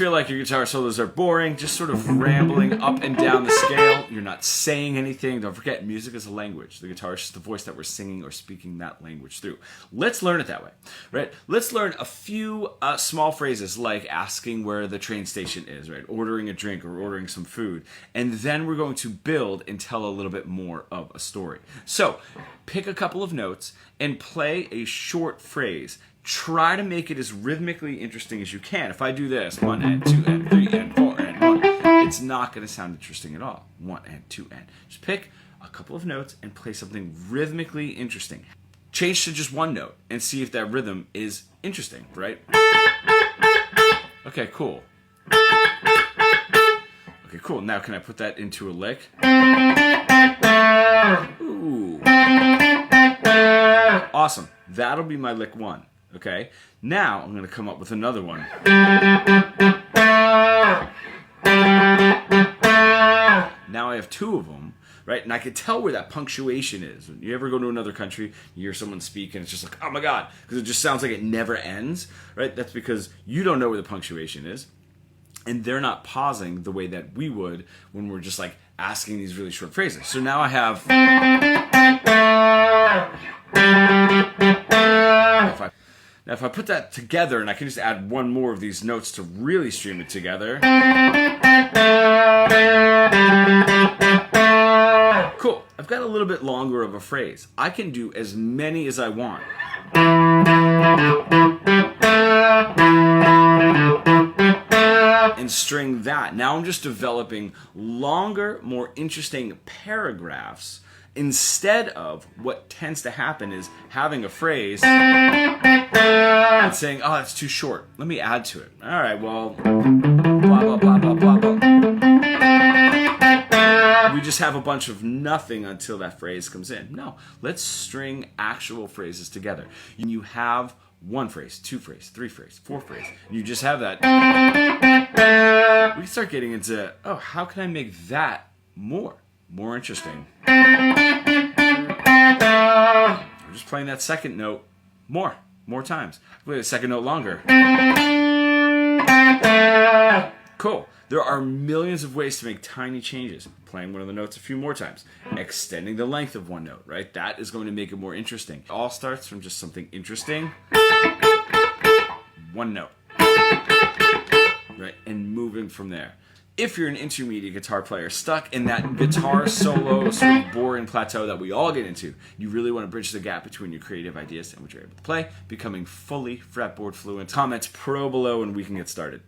Feel like your guitar solos are boring, just sort of rambling up and down the scale, you're not saying anything. Don't forget, music is a language. The guitar is just the voice that we're singing or speaking that language through. Let's learn it that way, right? Let's learn a few small phrases like asking where the train station is, right? Ordering a drink or ordering some food. And then we're going to build and tell a little bit more of a story. So pick a couple of notes and play a short phrase. Try to make it as rhythmically interesting as you can. If I do this, 1 and 2 and 3 and 4 and 1, it's not going to sound interesting at all. 1 and 2 and. Just pick a couple of notes and play something rhythmically interesting. Change to just one note and see if that rhythm is interesting, right? Okay, cool. Okay, cool. Now can I put that into a lick? Ooh. Awesome. That'll be my lick 1. Okay, now I'm going to come up with another one. Now I have 2 of them, right? And I can tell where that punctuation is. When you ever go to another country, you hear someone speak and it's just like, oh my God, because it just sounds like it never ends, right? That's because you don't know where the punctuation is. And they're not pausing the way that we would when we're just like asking these really short phrases. So now I have... Now if I put that together and I can just add one more of these notes to really stream it together. Cool. I've got a little bit longer of a phrase. I can do as many as I want. And string that. Now I'm just developing longer, more interesting paragraphs instead of what tends to happen is having a phrase and saying, oh, that's too short. Let me add to it. All right, well, blah, blah, blah, blah, blah, blah. We just have a bunch of nothing until that phrase comes in. No, let's string actual phrases together. And you have 1 phrase, 2 phrase, 3 phrase, 4 phrase. And you just have that. We can start getting into, oh, how can I make that more interesting? I'm just playing that second note more times. Play the second note longer. Cool. There are millions of ways to make tiny changes. Playing one of the notes a few more times. Extending the length of one note, right? That is going to make it more interesting. It all starts from just something interesting. 1 note. Right? And moving from there. If you're an intermediate guitar player stuck in that guitar solo sort of boring plateau that we all get into, you really want to bridge the gap between your creative ideas and what you're able to play, becoming fully fretboard fluent. Comment pro below and we can get started.